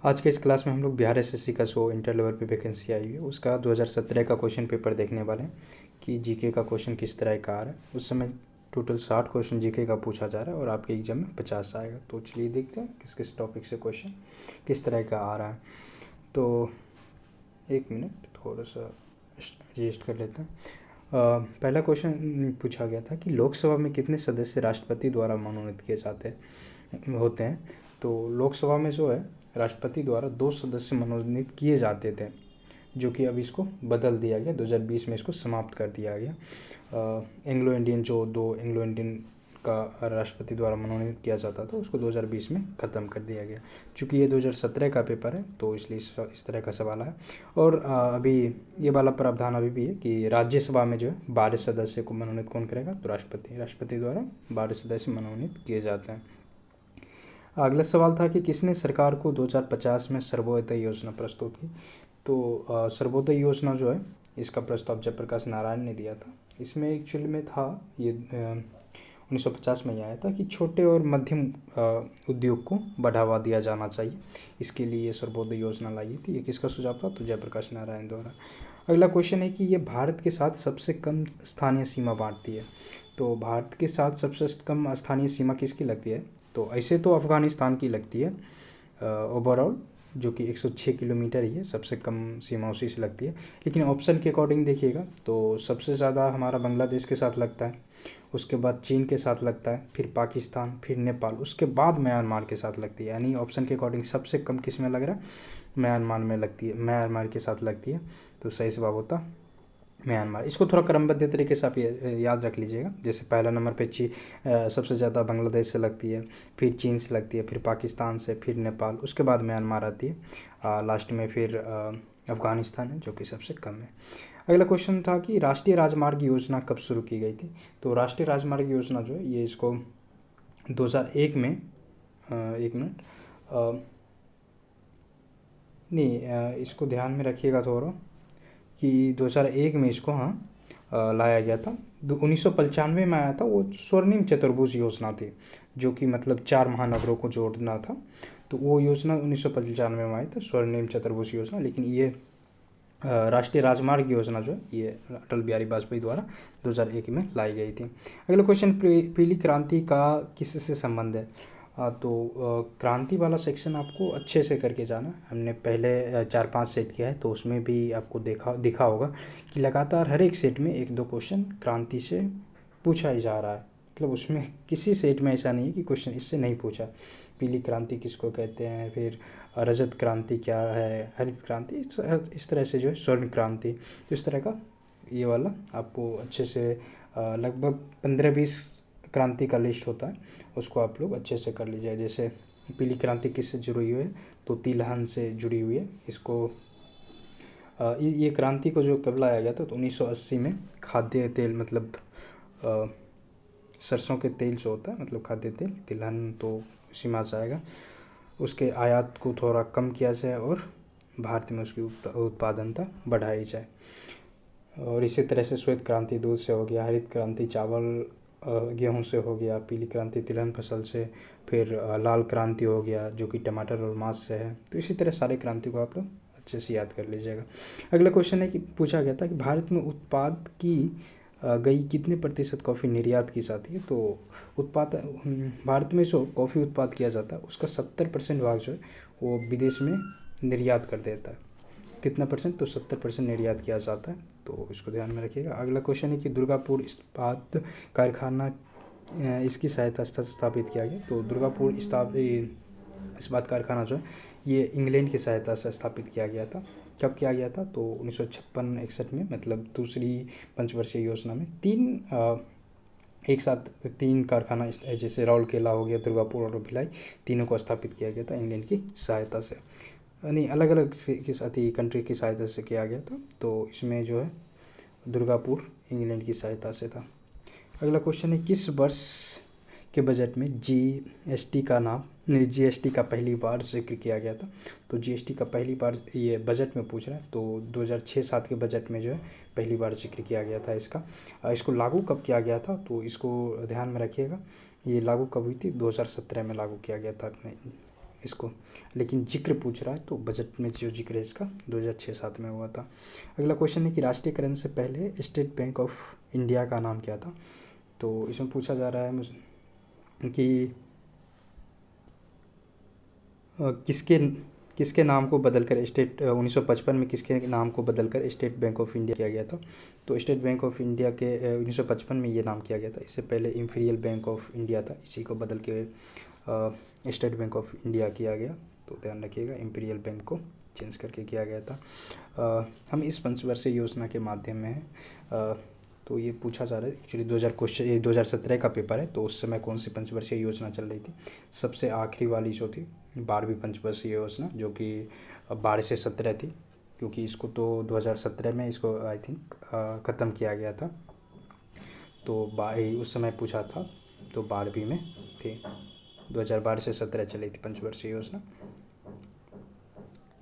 आज के इस क्लास में हम लोग बिहार एसएससी का इंटर लेवल पे वैकेंसी आई हुई है उसका 2017 का क्वेश्चन पेपर देखने वाले हैं कि जीके का क्वेश्चन किस तरह का आ रहा है। उस समय टोटल 60 क्वेश्चन जीके का पूछा जा रहा है और आपके एग्जाम में 50 आएगा। तो चलिए देखते हैं किस किस टॉपिक से क्वेश्चन किस तरह का आ रहा है। तो एक मिनट थोड़ा सा रजिस्ट कर लेते हैं। पहला क्वेश्चन पूछा गया था कि लोकसभा में कितने सदस्य राष्ट्रपति द्वारा मनोनीत किए जाते होते हैं। तो लोकसभा में जो है राष्ट्रपति द्वारा 2 सदस्य मनोनीत किए जाते थे, जो कि अब इसको बदल दिया गया। 2020 में इसको समाप्त कर दिया गया। एंग्लो इंडियन जो 2 एंग्लो इंडियन का राष्ट्रपति द्वारा मनोनीत किया जाता था उसको 2020 में ख़त्म कर दिया गया। चूँकि ये 2017 का पेपर है तो इसलिए इस तरह का सवाल है। और अभी ये वाला प्रावधान अभी भी है कि राज्यसभा में जो है 12 सदस्य को मनोनीत कौन करेगा, तो राष्ट्रपति द्वारा 12 सदस्य मनोनीत किए जाते हैं। अगला सवाल था कि किसने सरकार को 2050 में सर्वोदय योजना प्रस्तुत की। तो सर्वोदय योजना जो है इसका प्रस्ताव जयप्रकाश नारायण ने दिया था। इसमें एक्चुअली में था ये 1950 में आया था कि छोटे और मध्यम उद्योग को बढ़ावा दिया जाना चाहिए, इसके लिए ये सर्वोदय योजना लाई थी। ये किसका सुझाव था, तो जयप्रकाश नारायण द्वारा। अगला क्वेश्चन है कि ये भारत के साथ सबसे कम स्थानीय सीमा बांटती है। तो भारत के साथ सबसे कम स्थानीय सीमा किसकी लगती है, तो ऐसे तो अफ़गानिस्तान की लगती है ओवरऑल, जो कि 106 किलोमीटर ही है, सबसे कम सीमा उसी से लगती है। लेकिन ऑप्शन के अकॉर्डिंग देखिएगा तो सबसे ज़्यादा हमारा बांग्लादेश के साथ लगता है, उसके बाद चीन के साथ लगता है, फिर पाकिस्तान, फिर नेपाल, उसके बाद म्यांमार के साथ लगती है। यानी ऑप्शन के अकॉर्डिंग सबसे कम किस में लग रहा है, म्यांमार में लगती है, म्यांमार के साथ लगती है। तो सही जवाब होता म्यांमार। इसको थोड़ा क्रमबद्ध तरीके से आप याद रख लीजिएगा। जैसे पहला नंबर पे सबसे ज़्यादा बांग्लादेश से लगती है, फिर चीन से लगती है, फिर पाकिस्तान से, फिर नेपाल, उसके बाद म्यांमार आती है, लास्ट में फिर अफ़गानिस्तान है जो कि सबसे कम है। अगला क्वेश्चन था कि राष्ट्रीय राजमार्ग योजना कब शुरू की गई थी। तो राष्ट्रीय राजमार्ग योजना जो है ये इसको 2001 में एक मिनट नहीं, इसको ध्यान में रखिएगा थोड़ा कि 2001 में इसको लाया गया था। 1995 में आया था, वो स्वर्णिम चतुर्भुज योजना थी, जो कि मतलब 4 महानगरों को जोड़ना था। तो वो योजना 1995 में आई थी, स्वर्णिम चतुर्भुज योजना। लेकिन ये राष्ट्रीय राजमार्ग योजना जो है ये अटल बिहारी वाजपेयी द्वारा 2001 में लाई गई थी। अगला क्वेश्चन, पीली क्रांति का किससे संबंध है। क्रांति वाला सेक्शन आपको अच्छे से करके जाना। हमने पहले 4-5 सेट किया है तो उसमें भी आपको दिखा होगा कि लगातार हर एक सेट में 1-2 क्वेश्चन क्रांति से पूछा ही जा रहा है। मतलब उसमें किसी सेट में ऐसा नहीं है कि क्वेश्चन इससे नहीं पूछा। पीली क्रांति किसको कहते हैं, फिर रजत क्रांति क्या है, हरित क्रांति, इस तरह से जो है स्वर्ण क्रांति, तो इस तरह का ये वाला आपको अच्छे से लगभग 15-20 क्रांति का लिस्ट होता है, उसको आप लोग अच्छे से कर लीजिए। जैसे पीली क्रांति किससे जुड़ी हुई है, तो तिलहन से जुड़ी हुई है। इसको ये क्रांति को जो कब लाया गया था, तो 1980 में खाद्य तेल, मतलब सरसों के तेल जो होता है, मतलब खाद्य तेल, तिलहन तो उसी में आ जाएगा, उसके आयात को थोड़ा कम किया जाए और भारत में उसकी उत्पादनता बढ़ाई जाए। और इसी तरह से श्वेत क्रांति दूध से हो गया, हरित क्रांति चावल गेहूं से हो गया, पीली क्रांति तिलहन फसल से, फिर लाल क्रांति हो गया जो कि टमाटर और मांस से है। तो इसी तरह सारे क्रांति को आप लोग अच्छे से याद कर लीजिएगा। अगला क्वेश्चन है कि पूछा गया था कि भारत में उत्पाद की गई कितने प्रतिशत कॉफ़ी निर्यात की जाती है। तो भारत में जो कॉफ़ी उत्पाद किया जाता है उसका 70% भाग जो है वो विदेश में निर्यात कर देता है। कितना परसेंट, तो 70% निर्यात किया जाता है, तो इसको ध्यान में रखिएगा। अगला क्वेश्चन है कि दुर्गापुर इस्पात कारखाना इसकी सहायता से स्थापित किया गया। तो दुर्गापुर इस्पात कारखाना जो है ये इंग्लैंड की सहायता से स्थापित किया गया था। कब किया गया था, तो 1956-61 में, मतलब दूसरी पंचवर्षीय योजना में एक साथ 3 कारखाना जैसे राउरकेला हो गया, दुर्गापुर और भिलाई, तीनों को स्थापित किया गया था इंग्लैंड की सहायता से, नहीं अलग अलग के साथ ही कंट्री की सहायता से किया गया था। तो इसमें जो है दुर्गापुर इंग्लैंड की सहायता से था। अगला क्वेश्चन है किस वर्ष के बजट में जीएसटी का पहली बार जिक्र किया गया था। तो जीएसटी का पहली बार ये बजट में पूछ रहा है, तो 2006-07 के बजट में जो है पहली बार जिक्र किया गया था इसका। इसको लागू कब किया गया था, तो इसको ध्यान में रखिएगा। ये लागू कब हुई थी, 2017 में लागू किया गया था अपने इसको, लेकिन जिक्र पूछ रहा है तो बजट में जो जिक्र है इसका 2006-07 में हुआ था। अगला क्वेश्चन है कि राष्ट्रीयकरण से पहले स्टेट बैंक ऑफ इंडिया का नाम क्या था। तो इसमें पूछा जा रहा है मुझे कि किसके किसके नाम को बदलकर 1955 में किसके नाम को बदलकर स्टेट बैंक ऑफ इंडिया किया गया था। तो स्टेट बैंक ऑफ इंडिया के 1955 में ये नाम किया गया था। इससे पहले इंपीरियल बैंक ऑफ इंडिया था, इसी को बदल के स्टेट बैंक ऑफ इंडिया किया गया। तो ध्यान रखिएगा, इंपीरियल बैंक को चेंज करके किया गया था। हम इस पंचवर्षीय योजना के माध्यम में हैं। तो ये पूछा जा रहा है एक्चुअली 2017 का पेपर है, तो उस समय कौन सी पंचवर्षीय योजना चल रही थी। सबसे आखिरी वाली जो थी 12वीं पंचवर्षीय योजना, जो कि 12 से 17 थी, क्योंकि इसको तो 2017 में इसको आई थिंक ख़त्म किया गया था। तो उस समय पूछा था तो 12वीं में थी, 2012 से 17 चली थी पंचवर्षीय योजना,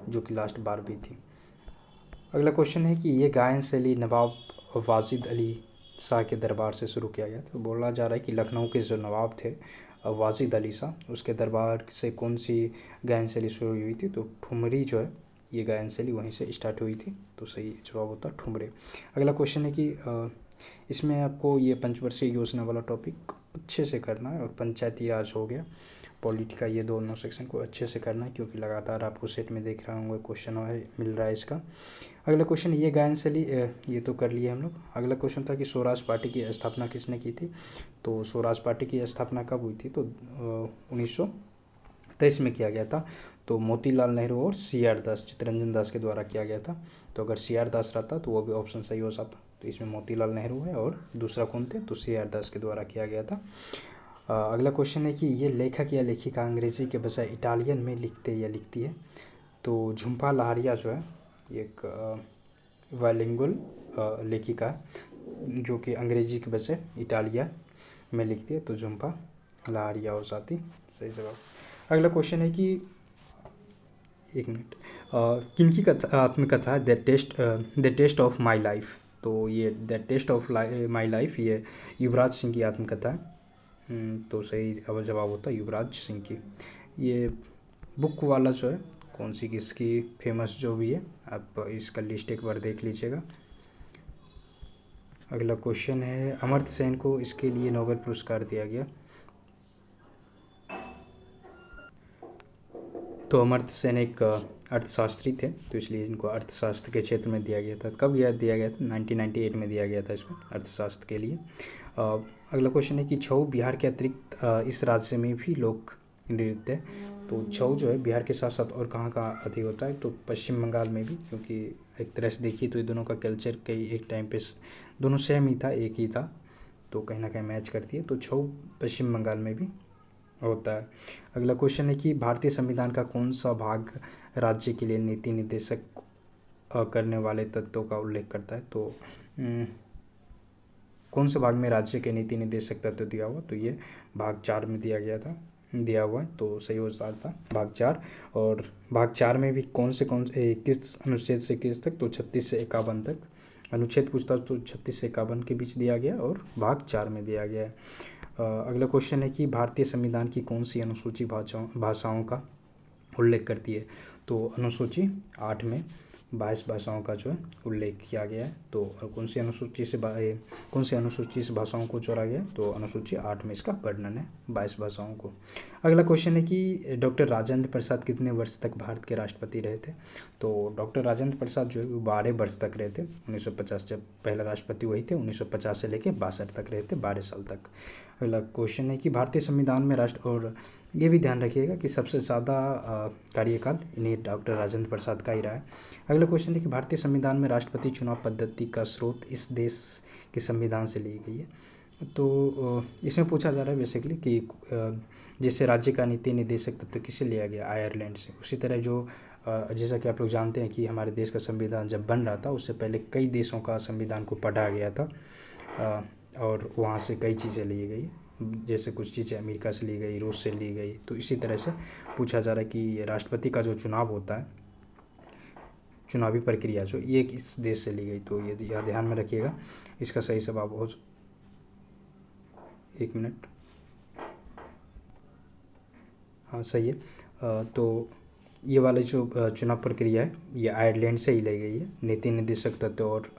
जो कि लास्ट 12वीं थी। अगला क्वेश्चन है कि ये गायन शैली नवाब वाजिद अली शाह के दरबार से शुरू किया गया। तो बोला जा रहा है कि लखनऊ के जो नवाब थे वाजिद अली शाह, उसके दरबार से कौन सी गायन शैली शुरू हुई थी। तो ठुमरी जो है ये गायन शैली वहीं से स्टार्ट हुई थी, तो सही जवाब होता ठुमरे। अगला क्वेश्चन है कि इसमें आपको ये पंचवर्षीय योजना वाला टॉपिक अच्छे से करना है, और पंचायती राज हो गया, पॉलिटी का, ये दोनों सेक्शन को अच्छे से करना है, क्योंकि लगातार आपको सेट में देख रहा हूँ क्वेश्चन मिल रहा है इसका। अगला क्वेश्चन, ये गायन शैली ये तो कर लिए हम लोग। अगला क्वेश्चन था कि स्वराज पार्टी की स्थापना किसने की थी। तो स्वराज पार्टी की स्थापना कब हुई थी। तो 1923 में किया गया था। तो मोतीलाल नेहरू और CR दास, चित्तरंजन दास के द्वारा किया गया था। तो अगर CR दास रहता तो वो भी ऑप्शन सही हो जाता। तो इसमें मोतीलाल नेहरू है, और दूसरा कौन थे, तो CR दास के द्वारा किया गया था। अगला क्वेश्चन है कि ये लेखक या लेखिका अंग्रेजी के बजाय इटालियन में लिखते या लिखती है। तो झुम्पा लाहिरी जो है एक बाइलिंगुअल लेखिका है, जो कि अंग्रेजी के बजाय इटालिया में लिखती है। तो झुम्पा लाहिरी हो जाती सही जवाब। अगला क्वेश्चन है कि एक मिनट, किनकी आत्मकथा है the test of my life. तो ये the test of my life ये युवराज सिंह की आत्मकथा है। तो सही अब जवाब होता है युवराज सिंह की। ये बुक वाला जो है कौन सी किसकी फेमस जो भी है, आप इसका लिस्ट एक बार देख लीजिएगा। अगला क्वेश्चन है, अमर्त्य सेन को इसके लिए नोबेल पुरस्कार दिया गया। तो अमर्त्य सेन एक अर्थशास्त्री थे, तो इसलिए इनको अर्थशास्त्र के क्षेत्र में दिया गया था। कब यह दिया गया था, 1998 में दिया गया था इसको अर्थशास्त्र के लिए। अगला क्वेश्चन है कि छऊ बिहार के अतिरिक्त इस राज्य में भी लोक नृत्य है। तो छऊ जो है बिहार के साथ साथ और कहाँ कहाँ अधिक होता है। तो पश्चिम बंगाल में भी, क्योंकि एक तरह से देखिए तो ये दोनों का कल्चर कई एक टाइम पे दोनों सेम ही था, एक ही था, तो कहीं ना कहीं मैच करती है। तो छऊ पश्चिम बंगाल में भी होता है। अगला क्वेश्चन है कि भारतीय संविधान का कौन सा भाग राज्य के लिए नीति निर्देशक करने वाले तत्वों का उल्लेख करता है। तो कौन से भाग में राज्य के नीति निर्देशक तत्व दिया हुआ। तो ये भाग 4 में दिया हुआ है, तो सही हो जाता था भाग 4। और भाग 4 में भी कौन से किस अनुच्छेद से किस तक, तो 36 से 51 तक अनुच्छेद पूछता तो 36 से 51 के बीच दिया गया, और भाग 4 में दिया गया है। अगला क्वेश्चन है कि भारतीय संविधान की कौन सी अनुसूची भाषाओं का उल्लेख करती है। तो अनुसूची 8 में 22 भाषाओं का जो है उल्लेख किया गया है। तो कौन सी अनुसूची से भाषाओं को जोड़ा गया है। तो अनुसूची 8 में इसका वर्णन है 22 भाषाओं को। अगला क्वेश्चन है कि डॉक्टर राजेंद्र प्रसाद कितने वर्ष तक भारत के राष्ट्रपति रहे थे। तो डॉक्टर राजेंद्र प्रसाद जो है वो 12 वर्ष तक रहे थे। 1950 जब पहला राष्ट्रपति वही थे, 1950 से लेकर 62 तक रहे थे, 12 साल तक। अगला क्वेश्चन है कि भारतीय संविधान में राष्ट्र, और ये भी ध्यान रखिएगा कि सबसे ज़्यादा कार्यकाल इन्हीं डॉक्टर राजेंद्र प्रसाद का ही रहा है। अगला क्वेश्चन है कि भारतीय संविधान में राष्ट्रपति चुनाव पद्धति का स्रोत इस देश के संविधान से ली गई है। तो इसमें पूछा जा रहा है बेसिकली कि जैसे राज्य का नीति निर्देशक तत्व किससे लिया गया, आयरलैंड से। उसी तरह जो जैसा कि आप लोग जानते हैं कि हमारे देश का संविधान जब बन रहा था उससे पहले कई देशों का संविधान को पढ़ा गया था, और वहाँ से कई चीज़ें ली गई, जैसे कुछ चीज़ें अमेरिका से ली गई, रूस से ली गई। तो इसी तरह से पूछा जा रहा है कि राष्ट्रपति का जो चुनाव होता है, चुनावी प्रक्रिया जो ये किस देश से ली गई। तो ये ध्यान में रखिएगा, इसका सही जवाब हो, एक मिनट, हाँ सही है, तो ये वाली जो चुनाव प्रक्रिया है ये आयरलैंड से ही ली गई है। नीति निर्देशक तत्व और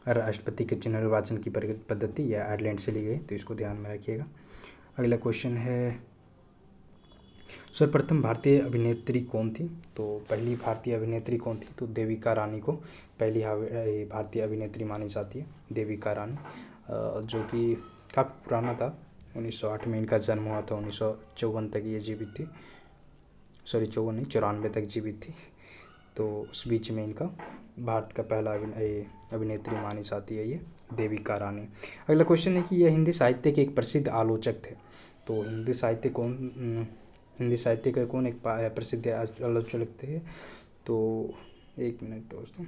राष्ट्रपति के चुनाव निर्वाचन की पद्धति यह आयरलैंड से ली गई, तो इसको ध्यान में रखिएगा। अगला क्वेश्चन है, सर्वप्रथम भारतीय अभिनेत्री कौन थी? तो पहली भारतीय अभिनेत्री कौन थी? तो देविका रानी को पहली भारतीय अभिनेत्री मानी जाती है, देविका रानी, जो कि काफ़ी पुराना था। 1908 में इनका जन्म हुआ था, 1954 तक ये जीवित थी, सॉरी 54 नहीं 94 तक जीवित थी। तो उस बीच में इनका भारत का पहला अभिनेत्री मानी जाती है ये देविका रानी। अगला क्वेश्चन है कि यह हिंदी साहित्य के एक प्रसिद्ध आलोचक थे। तो हिंदी साहित्य के कौन एक प्रसिद्ध आलोचक थे? तो एक मिनट दोस्तों,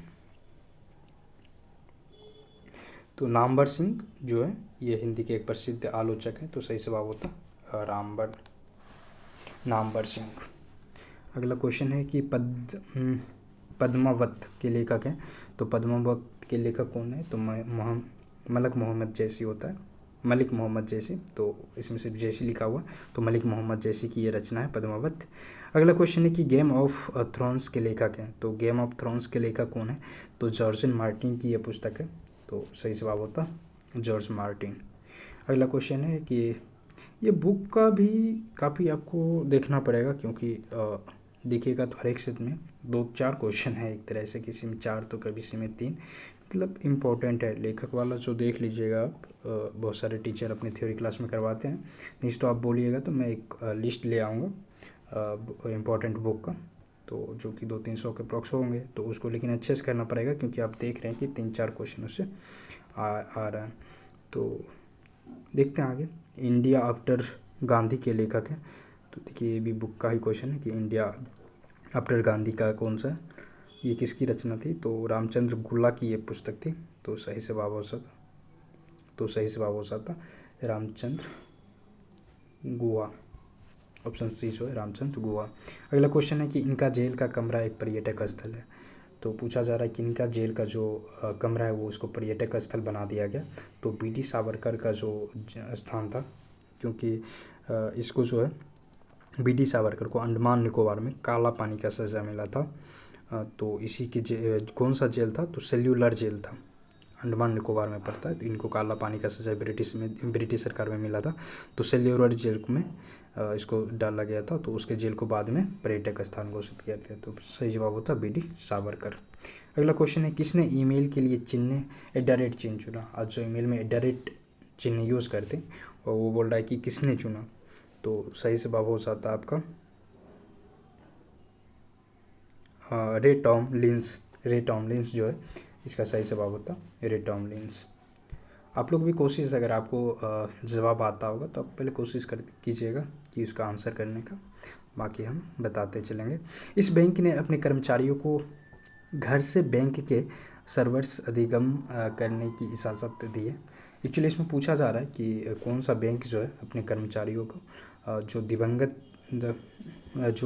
तो नामवर सिंह जो है ये हिंदी के एक प्रसिद्ध आलोचक हैं, तो सही जवाब होता नामवर सिंह। अगला क्वेश्चन है कि पद्मावत के लेखक हैं। तो पद्मावत के लेखक कौन है? तो मलिक मोहम्मद जैसी होता है, मलिक मोहम्मद जैसी, तो इसमें सिर्फ जैसी लिखा हुआ, तो मलिक मोहम्मद जैसी की ये रचना है पद्मावत। अगला क्वेश्चन है कि गेम ऑफ थ्रोन्स के लेखक हैं। तो गेम ऑफ थ्रोन्स के लेखक कौन है? तो जॉर्ज मार्टिन की ये पुस्तक है, तो सही जवाब होता जॉर्ज मार्टिन। अगला क्वेश्चन है कि ये बुक का भी काफ़ी आपको देखना पड़ेगा, क्योंकि देखिएगा तो हर एक सेट में 2-4 क्वेश्चन है एक तरह से, किसी में 4 तो कभी किसी में 3, मतलब इम्पोर्टेंट है। लेखक वाला जो देख लीजिएगा आप, बहुत सारे टीचर अपनी थ्योरी क्लास में करवाते हैं, नहीं तो आप बोलिएगा तो मैं एक लिस्ट ले आऊँगा इम्पोर्टेंट बुक का, तो जो कि 200-300 के अप्रॉक्स होंगे, तो उसको लेकिन अच्छे से करना पड़ेगा, क्योंकि आप देख रहे हैं कि 3-4 क्वेश्चन उससे आ रहा है। तो देखते हैं आगे। इंडिया आफ्टर गांधी के लेखक हैं। तो देखिए ये भी बुक का ही क्वेश्चन है कि इंडिया आफ्टर गांधी का कौन सा है, ये किसकी रचना थी? तो रामचंद्र गुहा की ये पुस्तक थी, तो सही जवाब हो सकता रामचंद्र गुहा, ऑप्शन सी जो है रामचंद्र गुहा। अगला क्वेश्चन है कि इनका जेल का कमरा एक पर्यटक स्थल है। तो पूछा जा रहा है कि इनका जेल का जो कमरा है वो उसको पर्यटक स्थल बना दिया गया। तो बी.डी. सावरकर का जो स्थान था, क्योंकि इसको जो है बी.डी. सावरकर को अंडमान निकोबार में काला पानी का सज़ा मिला था। तो इसी के कौन सा जेल था? तो सेल्यूलर जेल था, अंडमान निकोबार में पड़ता है। तो इनको काला पानी का सज़ा ब्रिटिश सरकार में मिला था, तो सेल्यूलर जेल में इसको डाला गया था। तो उसके जेल को बाद में पर्यटक स्थान घोषित किया गया। तो सही जवाब होता बी.डी. सावरकर। अगला क्वेश्चन है, किसने ईमेल के लिए चिन्ह @ चिन्ह चुना? आज जो ईमेल में @ चिन्ह यूज़ करते हैं, और वो बोल रहा है कि किसने चुना, तो सही जवाब हो सकता है आपका रे टॉमलिंस जो है इसका सही जवाब होता रे टॉमलिंस। आप लोग भी कोशिश, अगर आपको जवाब आता होगा तो आप पहले कोशिश कीजिएगा कि उसका आंसर करने का, बाकी हम बताते चलेंगे। इस बैंक ने अपने कर्मचारियों को घर से बैंक के सर्वर्स अधिगम करने की इजाज़त दी है। एक्चुअली इसमें पूछा जा रहा है कि कौन सा बैंक जो है अपने कर्मचारियों को जो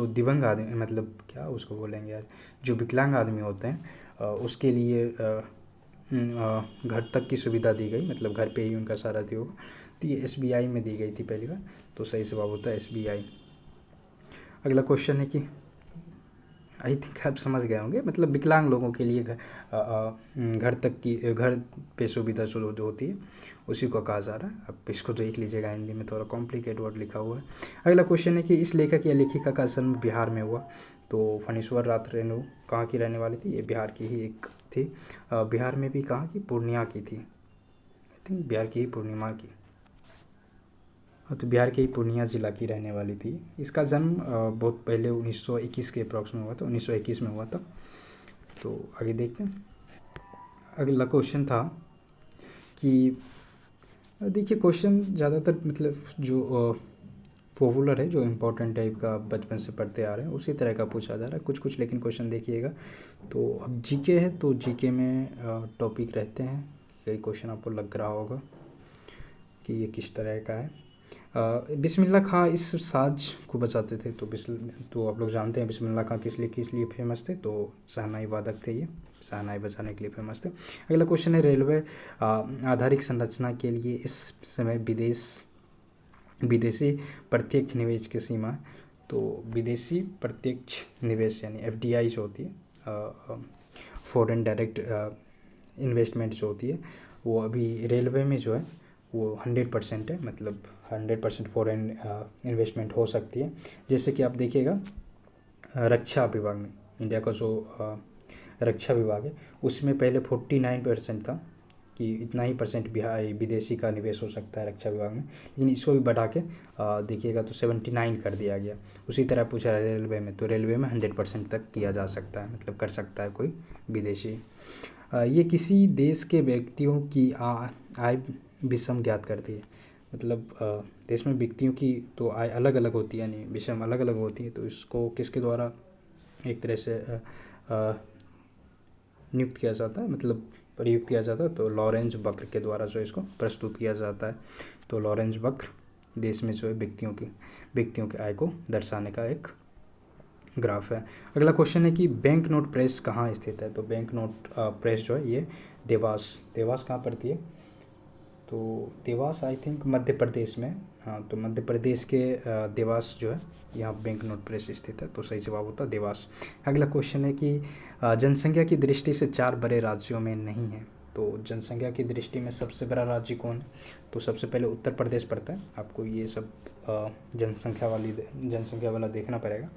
दिव्यांग आदमी, मतलब क्या उसको बोलेंगे यार, जो विकलांग आदमी होते हैं उसके लिए घर तक की सुविधा दी गई, मतलब घर पे ही उनका सारा दी होगा। तो ये SBI में दी गई थी पहली बार, तो सही जवाब होता है SBI। अगला क्वेश्चन है कि आई थिंक आप समझ गए होंगे, मतलब विकलांग लोगों के लिए घर पे सुविधा जो होती है उसी को कहा जा रहा है। अब इसको देख लीजिएगा, हिंदी में थोड़ा कॉम्प्लिकेट वर्ड लिखा हुआ है। अगला क्वेश्चन है कि इस लेखक या लेखिका का जन्म बिहार में हुआ। तो फणीश्वर नाथ रेणु कहाँ की रहने वाली थी? ये बिहार की ही एक थी। बिहार में भी कहाँ की? पूर्णिया की थी, आई थिंक बिहार की ही पूर्णिया की, तो बिहार के ही पूर्णिया जिला की रहने वाली थी। इसका जन्म बहुत पहले 1921 के अप्रॉक्स में हुआ था, 1921 में हुआ था। तो आगे देखते हैं। अगला क्वेश्चन था कि देखिए क्वेश्चन ज़्यादातर मतलब जो पॉपुलर है, जो इम्पोर्टेंट टाइप का बचपन से पढ़ते आ रहे हैं उसी तरह का पूछा जा रहा है कुछ लेकिन क्वेश्चन देखिएगा। तो अब जीके है, तो जीके में टॉपिक रहते हैं, कई क्वेश्चन आपको लग रहा होगा कि ये किस तरह का है। बिस्मिल्लाह खां इस साज को बजाते थे। तो आप लोग जानते हैं बिस्मिल्लाह खां किस लिए फेमस थे? तो शहनाई वादक थे, ये शहनाई बजाने के लिए फेमस थे। अगला क्वेश्चन है, रेलवे आधारिक संरचना के लिए इस समय विदेशी प्रत्यक्ष निवेश की सीमा। तो विदेशी प्रत्यक्ष निवेश यानी FDI जो होती है, फॉरेन डायरेक्ट इन्वेस्टमेंट जो होती है, वो अभी रेलवे में जो है वो 100% है, मतलब 100% फॉरेन इन्वेस्टमेंट हो सकती है। जैसे कि आप देखिएगा रक्षा विभाग में, इंडिया का जो रक्षा विभाग है उसमें पहले 49% था कि इतना ही परसेंट विदेशी का निवेश हो सकता है रक्षा विभाग में, लेकिन इसको भी बढ़ा के देखिएगा तो 79 कर दिया गया। उसी तरह पूछा है रेलवे में, तो रेलवे में 100% तक किया जा सकता है, मतलब कर सकता है कोई विदेशी। ये किसी देश के व्यक्तियों की आय विषम ज्ञात करती है, मतलब देश में व्यक्तियों की तो आय अलग अलग होती है, यानी विषम अलग अलग होती है, तो इसको किसके द्वारा एक तरह से नियुक्त किया जाता है, मतलब प्रयुक्त किया जाता है, तो लॉरेंज वक्र के द्वारा जो इसको प्रस्तुत किया जाता है। तो लॉरेंज वक्र देश में जो है व्यक्तियों के आय को दर्शाने का एक ग्राफ है। अगला क्वेश्चन है कि बैंक नोट प्रेस कहाँ स्थित है। तो बैंक नोट प्रेस जो है ये देवास कहाँ पड़ती है, तो देवास आई थिंक मध्य प्रदेश में। हाँ, तो मध्य प्रदेश के देवास जो है यहाँ बैंक नोट प्रेस स्थित है, तो सही जवाब होता है देवास। अगला क्वेश्चन है कि जनसंख्या की दृष्टि से 4 बड़े राज्यों में नहीं है। तो जनसंख्या की दृष्टि में सबसे बड़ा राज्य कौन है, तो सबसे पहले उत्तर प्रदेश पड़ता है। आपको ये सब जनसंख्या वाला देखना पड़ेगा,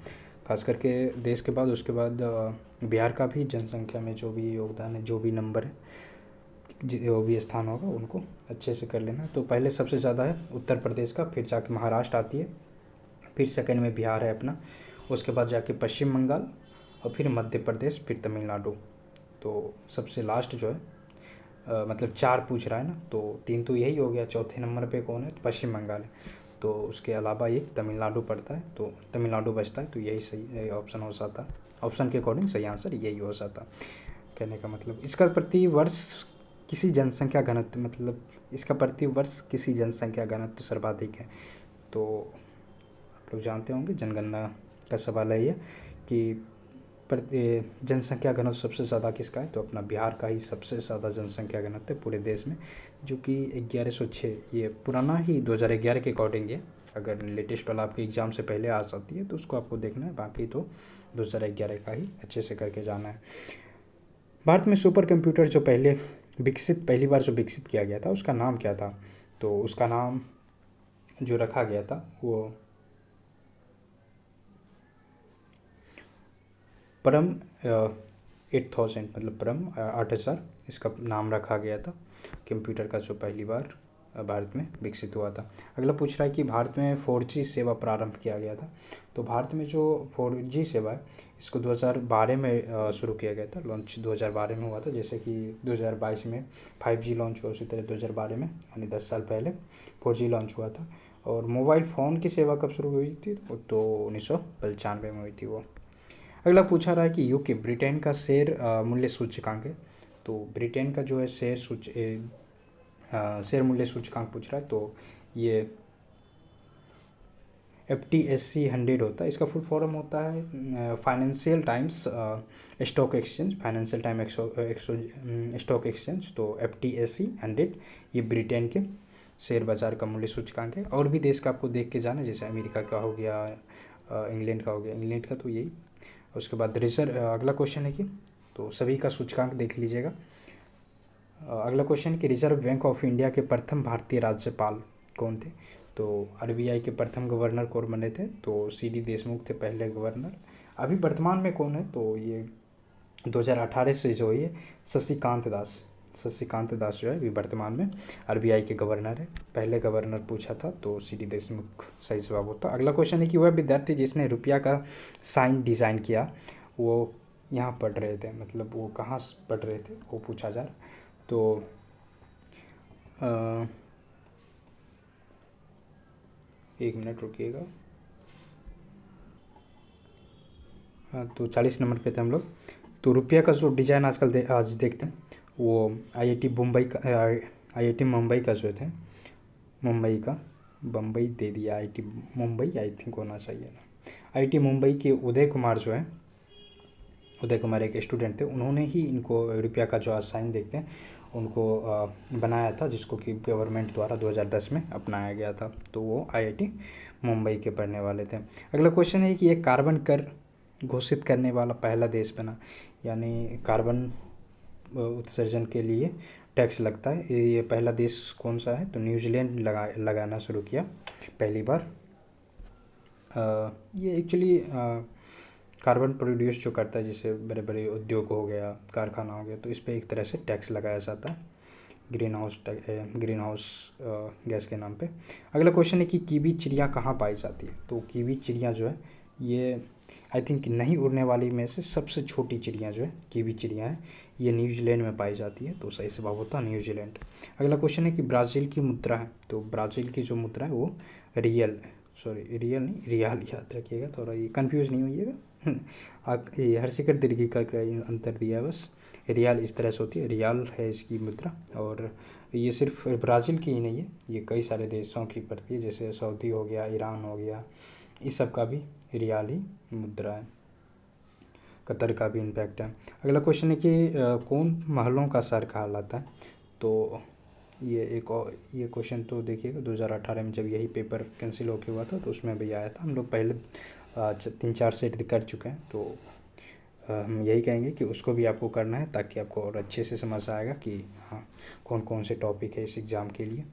खास करके देश के बाद। उसके बाद बिहार का भी जनसंख्या में जो भी योगदान है, जो भी नंबर है, जो भी स्थान होगा उनको अच्छे से कर लेना। तो पहले सबसे ज़्यादा है उत्तर प्रदेश का, फिर जाके महाराष्ट्र आती है, फिर सेकंड में बिहार है अपना, उसके बाद जाके पश्चिम बंगाल, और फिर मध्य प्रदेश, फिर तमिलनाडु। तो सबसे लास्ट जो है मतलब 4 पूछ रहा है ना, तो 3 तो यही हो गया। चौथे नंबर पे कौन है, तो पश्चिम बंगाल है। तो उसके अलावा एक तमिलनाडु पड़ता है, तो तमिलनाडु बचता है, तो यही सही ऑप्शन हो जाता। ऑप्शन के अकॉर्डिंग सही आंसर यही हो जाता। कहने का मतलब इसका प्रति वर्ष किसी जनसंख्या घनत्व, मतलब इसका प्रति वर्ष किसी जनसंख्या घनत्व सर्वाधिक है। तो आप लोग जानते होंगे जनगणना का सवाल है ये कि जनसंख्या घनत्व सबसे ज़्यादा किसका है, तो अपना बिहार का ही सबसे ज़्यादा जनसंख्या घनत्व है पूरे देश में, जो कि 1106। ये पुराना ही 2011 के अकॉर्डिंग है। अगर लेटेस्ट वाला आपके एग्ज़ाम से पहले आ जाती है तो उसको आपको देखना है, बाकी तो 2011 का ही अच्छे से करके जाना है। भारत में सुपर कंप्यूटर जो पहली बार जो विकसित किया गया था उसका नाम क्या था, तो उसका नाम जो रखा गया था वो परम 8000, मतलब परम 8000 इसका नाम रखा गया था कंप्यूटर का, जो पहली बार भारत में विकसित हुआ था। अगला पूछ रहा है कि भारत में 4G सेवा प्रारंभ किया गया था। तो भारत में जो 4G सेवा है इसको 2012 में शुरू किया गया था, लॉन्च 2012 में हुआ था। जैसे कि 2022 में 5G लॉन्च हुआ, उसी तरह 2012 में यानी 10 साल पहले 4G लॉन्च हुआ था। और मोबाइल फ़ोन की सेवा कब शुरू हुई थी, तो 1995 में हुई थी वो। अगला पूछा रहा है कि यूके ब्रिटेन का शेयर मूल्य सूचकांक है। तो ब्रिटेन का जो है शेयर मूल्य सूचकांक पूछ रहा है, तो ये FTSE 100 होता है। इसका फुल फॉर्म होता है financial times stock exchange, stock exchange. तो FTSE 100 ये ब्रिटेन के शेयर बाज़ार का मूल्य सूचकांक है। और भी देश का आपको देख के जाना, जैसे अमेरिका का हो गया, इंग्लैंड का हो गया, इंग्लैंड का तो यही। उसके बाद अगला क्वेश्चन है कि तो सभी का सूचकांक देख लीजिएगा। अगला क्वेश्चन है कि रिजर्व बैंक ऑफ इंडिया के प्रथम भारतीय राज्यपाल कौन थे। तो RBI के प्रथम गवर्नर कौन बने थे, तो CD देशमुख थे पहले गवर्नर। अभी वर्तमान में कौन है, तो ये 2018 से जो है शशिकांत दास जो है अभी वर्तमान में RBI के गवर्नर है। पहले गवर्नर पूछा था तो CD देशमुख सही जवाब होता। अगला क्वेश्चन है कि वह विद्यार्थी जिसने रुपया का साइन डिज़ाइन किया वो यहाँ पढ़ रहे थे, मतलब वो कहाँ पढ़ रहे थे वो पूछा जा रहा। तो एक मिनट रुकिएगा। हाँ, तो 40 नंबर पे थे हम लोग। तो रुपया का जो डिज़ाइन आज देखते हैं वो IIT मुंबई का जो थे, बम्बई दे दिया, IIT मुंबई आई थिंक होना चाहिए ना। IIT मुंबई के उदय कुमार एक स्टूडेंट थे, उन्होंने ही इनको रुपया का जो आज साइन देखते हैं उनको बनाया था, जिसको कि गवर्नमेंट द्वारा 2010 में अपनाया गया था। तो वो IIT मुंबई के पढ़ने वाले थे। अगला क्वेश्चन है कि ये कार्बन कर घोषित करने वाला पहला देश बना, यानी कार्बन उत्सर्जन के लिए टैक्स लगता है, ये पहला देश कौन सा है? तो न्यूजीलैंड लगाना शुरू किया पहली बार। ये एक्चुअली कार्बन प्रोड्यूस जो करता है, जैसे बड़े बड़े उद्योग हो गया, कारखाना हो गया, तो इस पर एक तरह से टैक्स लगाया जाता है ग्रीन हाउस गैस के नाम पे। अगला क्वेश्चन है कि कीवी चिड़िया कहाँ पाई जाती है? तो कीवी चिड़िया जो है ये आई थिंक नहीं उड़ने वाली में से सबसे छोटी चिड़िया जो है कीवी चिड़िया है, ये न्यूजीलैंड में पाई जाती है, तो सही जवाब होता है न्यूजीलैंड। अगला क्वेश्चन है कि ब्राज़ील की मुद्रा है, तो ब्राज़ील की जो मुद्रा है वो रियल नहीं रियाल, याद रखिएगा, थोड़ा ये कंफ्यूज नहीं होइएगा। ये हर शिखर दीर्घी का अंतर दिया है बस। रियाल इस तरह से होती है, रियाल है इसकी मुद्रा। और ये सिर्फ ब्राज़ील की ही नहीं है, ये कई सारे देशों की पड़ती है, जैसे सऊदी हो गया, ईरान हो गया, इस सब का भी रियाल ही मुद्रा है। कतर का भी इम्पैक्ट है। अगला क्वेश्चन है कि कौन महलों का शहर कहलाता है? तो ये क्वेश्चन तो देखिएगा 2018 में जब यही पेपर कैंसिल होके हुआ था तो उसमें भी आया था। हम लोग पहले 3-4 सेट कर चुके हैं, तो हम यही कहेंगे कि उसको भी आपको करना है, ताकि आपको और अच्छे से समझ आएगा कि हाँ कौन कौन से टॉपिक है इस एग्ज़ाम के लिए।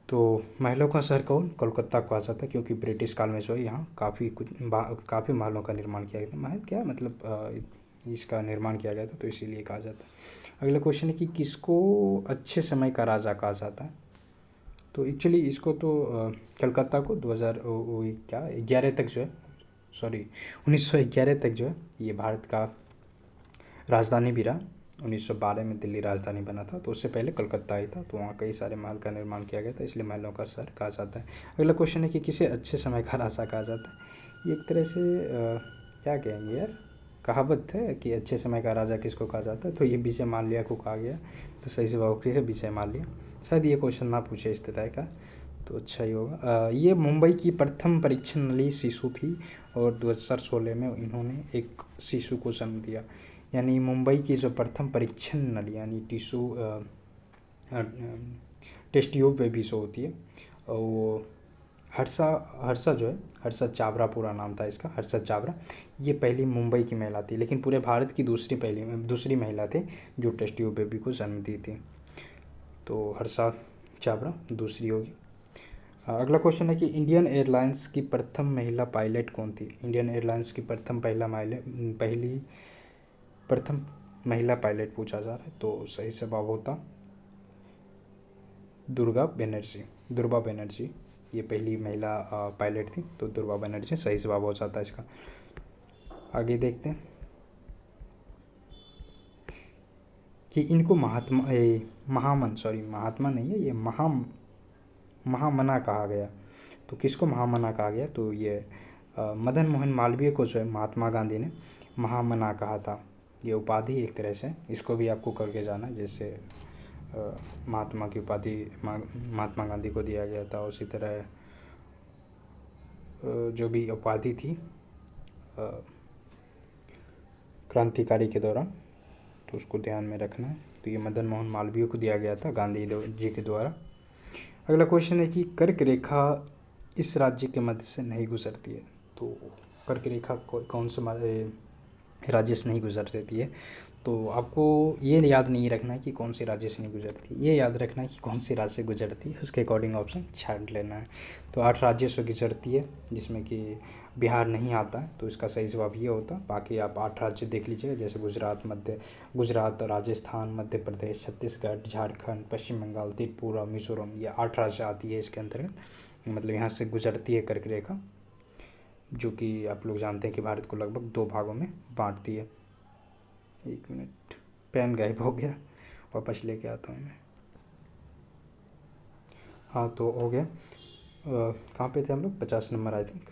तो महलों का शहर कौन? कोलकाता कहा जाता है, क्योंकि ब्रिटिश काल में जो है यहाँ काफ़ी महलों का निर्माण किया गया था। महल क्या मतलब इसका निर्माण किया गया था, तो इसीलिए कहा जाता है। अगला क्वेश्चन है कि किसको अच्छे समय का राजा कहा जाता है? तो एक्चुअली इसको तो कलकत्ता को 2011 तक जो है 1911 तक जो है ये भारत का राजधानी भी रहा। 1912 में दिल्ली राजधानी बना था, तो उससे पहले कलकत्ता ही था, तो वहाँ कई सारे महल का निर्माण किया गया था, इसलिए महलों का शहर कहा जाता है। अगला क्वेश्चन है कि किसे अच्छे समय का राजा कहा जाता है? ये एक तरह से क्या कहेंगे यार, कहावत है कि अच्छे समय का राजा किसको कहा जाता है, तो ये विजय माल्या को कहा गया, तो सही जवाब है विजय माल्या। शायद ये क्वेश्चन ना पूछे इस तरह का, तो अच्छा ही होगा। ये मुंबई की प्रथम परीक्षण नली शिशु थी, और 2016 में इन्होंने एक शिशु को जन्म दिया। यानी मुंबई की जो प्रथम परीक्षण नली यानी टेस्ट ट्यूब बेबी जो होती है, वो हर्षा जो है, हर्षा चावरा पूरा नाम था इसका, हर्षा चावरा, ये पहली मुंबई की महिला थी, लेकिन पूरे भारत की दूसरी महिला थी जो टेस्ट ट्यूब बेबी को जन्म दी थी, तो हर्षा चावरा दूसरी होगी। अगला क्वेश्चन है कि इंडियन एयरलाइंस की प्रथम महिला पायलट कौन थी? इंडियन एयरलाइंस की प्रथम महिला पायलट पूछा जा रहा है, तो सही जवाब होता दुर्गा बनर्जी, ये पहली महिला पायलट थी, तो दुर्गा बनर्जी सही जवाब हो जाता है इसका। आगे देखते हैं कि इनको महात्मा नहीं है, ये महामना कहा गया। तो किसको महामना कहा गया? तो ये मदन मोहन मालवीय को जो है महात्मा गांधी ने महामना कहा था, ये उपाधि एक तरह से, इसको भी आपको करके जाना, जैसे महात्मा की उपाधि महात्मा गांधी को दिया गया था, उसी तरह जो भी उपाधि थी क्रांतिकारी के दौरान, तो उसको ध्यान में रखना है। तो ये मदन मोहन मालवीय को दिया गया था गांधी जी के द्वारा। अगला क्वेश्चन है कि कर्क रेखा इस राज्य के मध्य से नहीं गुजरती है, तो कर्क रेखा कौन सा राज्य से नहीं गुजर देती है? तो आपको ये याद नहीं रखना है कि कौन सी राज्य से नहीं गुजरती, ये याद रखना है कि कौन सी राज्य से गुजरती है, उसके अकॉर्डिंग ऑप्शन छांट लेना है। तो 8 राज्यों से गुजरती है, जिसमें कि बिहार नहीं आता है, तो इसका सही जवाब ये होता। बाकी आप 8 राज्य देख लीजिएगा, जैसे गुजरात, राजस्थान, मध्य प्रदेश, छत्तीसगढ़, झारखंड, पश्चिम बंगाल, त्रिपुरा, मिजोरम, ये 8 राज्य आती है इसके अंतर्गत, मतलब यहाँ से गुजरती है कर्क रेखा, जो कि आप लोग जानते हैं कि भारत को लगभग 2 भागों में बांटती है। 1 मिनट, पेन गायब हो गया, वापस लेके आता हूँ मैं। हाँ, तो हो गया। कहाँ पे थे हम लोग? 50 नंबर आई थिंक।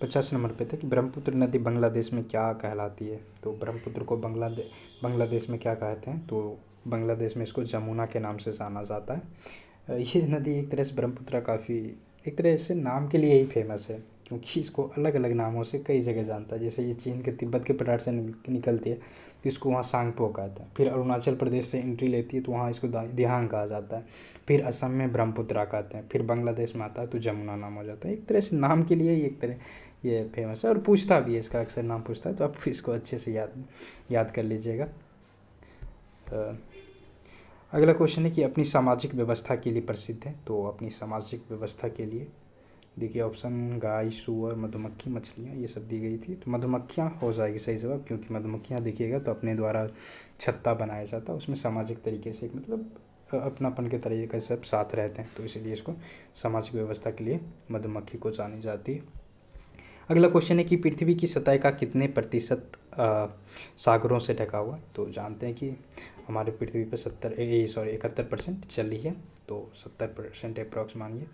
50 नंबर पे था कि ब्रह्मपुत्र नदी बांग्लादेश में क्या कहलाती है? तो ब्रह्मपुत्र को बांग्लादेश में क्या कहते हैं? तो बांग्लादेश में इसको जमुना के नाम से जाना जाता है। ये नदी एक तरह से ब्रह्मपुत्र काफ़ी एक तरह से नाम के लिए ही फेमस है, क्योंकि इसको अलग अलग नामों से कई जगह जानता है। जैसे ये चीन के तिब्बत के पठार से निकलती है तो इसको वहाँ सांगपो कहता है। फिर अरुणाचल प्रदेश से एंट्री लेती है तो वहाँ इसको दिहांग कहा जाता है। फिर असम में ब्रह्मपुत्रा कहते हैं। फिर बांग्लादेश में आता है तो जमुना नाम हो जाता है। एक तरह से नाम के लिए ही एक तरह ये फेमस है और पूछता भी है, इसका अक्सर नाम पूछता है, तो आप इसको अच्छे से याद कर लीजिएगा। अगला क्वेश्चन है कि अपनी सामाजिक व्यवस्था के लिए प्रसिद्ध है। तो अपनी सामाजिक व्यवस्था के लिए देखिए ऑप्शन गाय, सूअर, मधुमक्खी, मछलियाँ, ये सब दी गई थी। तो मधुमक्खियाँ हो जाएगी सही जवाब, क्योंकि मधुमक्खियाँ देखिएगा तो अपने द्वारा छत्ता बनाया जाता है, उसमें सामाजिक तरीके से मतलब अपनापन के तरीके से सब साथ रहते हैं, तो इसलिए इसको सामाजिक व्यवस्था के लिए मधुमक्खी को जानी जाती है। अगला क्वेश्चन है कि पृथ्वी की सतह का कितने प्रतिशत सागरों से ढका हुआ है। तो जानते हैं कि हमारे पृथ्वी पर 71% चली है, तो 70% अप्रॉक्स मानिए।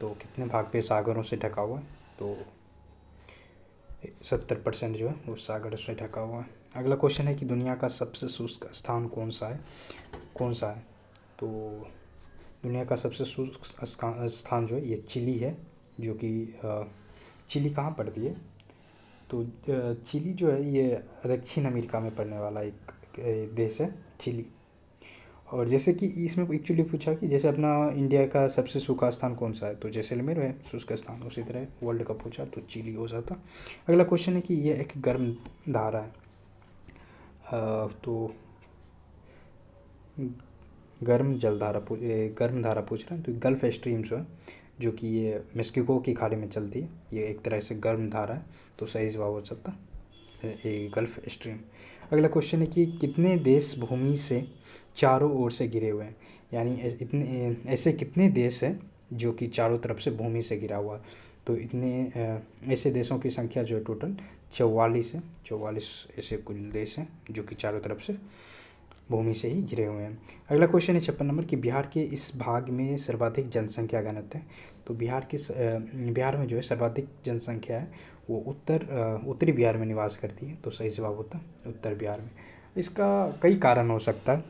तो कितने भाग पे सागरों से ढका हुआ है, तो 70% जो है वो सागरों से ढका हुआ है। अगला क्वेश्चन है कि दुनिया का सबसे शुष्क स्थान कौन सा है। तो दुनिया का सबसे शुष्क स्थान जो है ये चिली है, जो कि चिली कहाँ पड़ती है, तो चिली जो है ये दक्षिण अमेरिका में पड़ने वाला एक देश है चिली। और जैसे कि इसमें एक्चुअली पूछा कि जैसे अपना इंडिया का सबसे सूखा स्थान कौन सा है, तो जैसलमेर है शुष्क स्थान, उसी तरह वर्ल्ड का पूछा तो चिली हो जाता। अगला क्वेश्चन है कि ये एक गर्म धारा है, तो गर्म धारा पूछ रहे हैं। तो गल्फ स्ट्रीम जो है, जो कि ये मेक्सिको की खाड़ी में चलती है, ये एक तरह से गर्म धारा है, तो सही जवाब हो सकता है गल्फ स्ट्रीम। अगला क्वेश्चन है कि कितने देश भूमि से चारों ओर से घिरे हुए हैं, यानी ऐसे कितने देश हैं जो कि चारों तरफ से भूमि से घिरा हुआ है। तो इतने ऐसे देशों की संख्या जो है टोटल 44 है। 44 ऐसे कुल देश हैं जो कि चारों तरफ से भूमि से ही घिरे हुए हैं। अगला क्वेश्चन है 56 नंबर कि बिहार के इस भाग में सर्वाधिक जनसंख्या घनत्व है। तो बिहार में जो है सर्वाधिक जनसंख्या है वो उत्तरी बिहार में निवास करती है, तो सही जवाब होता है उत्तर बिहार में। इसका कई कारण हो सकता है,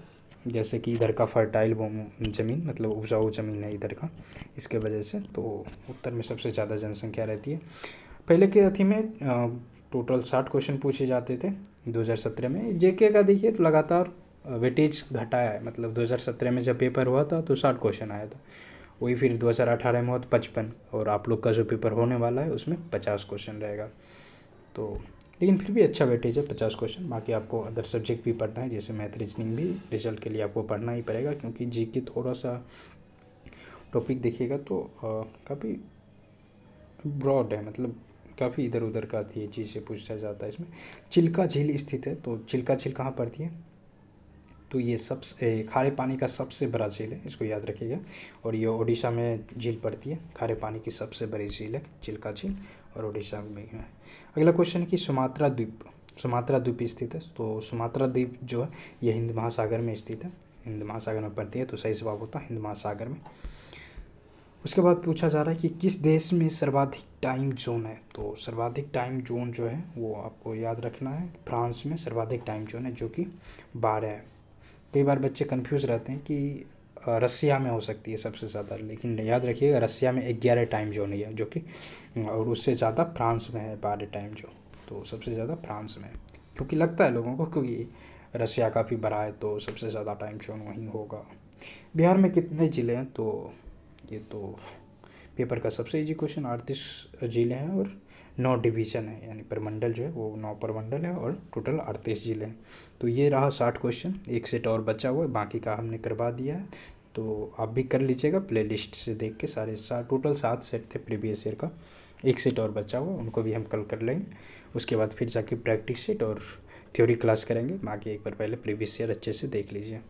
जैसे कि इधर का फर्टाइल ज़मीन मतलब उपजाऊ ज़मीन है इधर का, इसके वजह से तो उत्तर में सबसे ज़्यादा जनसंख्या रहती है। पहले के अथी में टोटल 60 क्वेश्चन पूछे जाते थे 2017 में। जेके का देखिए तो लगातार वेटेज घटाया है, मतलब 2017 में जब पेपर हुआ था तो 60 क्वेश्चन आया था, वही फिर 2018 में हुआ तो 55, और आप लोग का जो पेपर होने वाला है उसमें 50 क्वेश्चन रहेगा। तो लेकिन फिर भी अच्छा वेटेज है 50 क्वेश्चन। बाकी आपको अदर सब्जेक्ट भी पढ़ना है, जैसे मैथ रीजनिंग भी रिजल्ट के लिए आपको पढ़ना ही पड़ेगा, क्योंकि जीके थोड़ा सा टॉपिक देखिएगा तो काफ़ी ब्रॉड है, मतलब काफ़ी इधर उधर का ये चीज़ से पूछा जाता है। इसमें चिल्का झील स्थित है, तो चिल्का झील कहाँ पड़ती है, तो ये सबसे खारे पानी का सबसे बड़ा झील है, इसको याद रखिएगा। और ये उड़ीसा में झील पड़ती है, खारे पानी की सबसे बड़ी झील है चिल्का झील, और उड़ीसा में है। अगला क्वेश्चन है कि सुमात्रा द्वीप स्थित है। तो सुमात्रा द्वीप जो है ये हिंद महासागर में स्थित है, हिंद महासागर में पड़ती है, तो सही जवाब होता है हिंद महासागर में। उसके बाद पूछा जा रहा है कि किस देश में सर्वाधिक टाइम जोन है। तो सर्वाधिक टाइम जोन जो है वो आपको याद रखना है, फ्रांस में सर्वाधिक टाइम जोन है जो कि 12 है। कई बार बच्चे कंफ्यूज रहते हैं कि रसिया में हो सकती है सबसे ज़्यादा, लेकिन याद रखिएगा रसिया में 11 टाइम जोन है जो कि, और उससे ज़्यादा फ्रांस में है 12 टाइम जोन, तो सबसे ज़्यादा फ्रांस में है। क्योंकि लगता है लोगों को क्योंकि रसिया काफ़ी बड़ा है तो सबसे ज़्यादा टाइम जोन वहीं होगा। बिहार में कितने ज़िले हैं, तो ये तो पेपर का सबसे ईजी क्वेश्चन, 38 ज़िले हैं और 9 डिवीज़न है, यानी परमंडल जो है वो 9 परमंडल है और टोटल 38 ज़िले हैं। तो ये रहा 60 क्वेश्चन, एक सेट और बचा हुआ है, बाकी का हमने करवा दिया है, तो आप भी कर लीजिएगा प्लेलिस्ट से देख के। टोटल 7 सेट थे प्रीवियस ईयर का, एक सेट और बचा हुआ, उनको भी हम कल कर लेंगे। उसके बाद फिर जाके प्रैक्टिस सेट और थ्योरी क्लास करेंगे। बाकी एक बार पहले प्रीवियस ईयर अच्छे से देख लीजिए।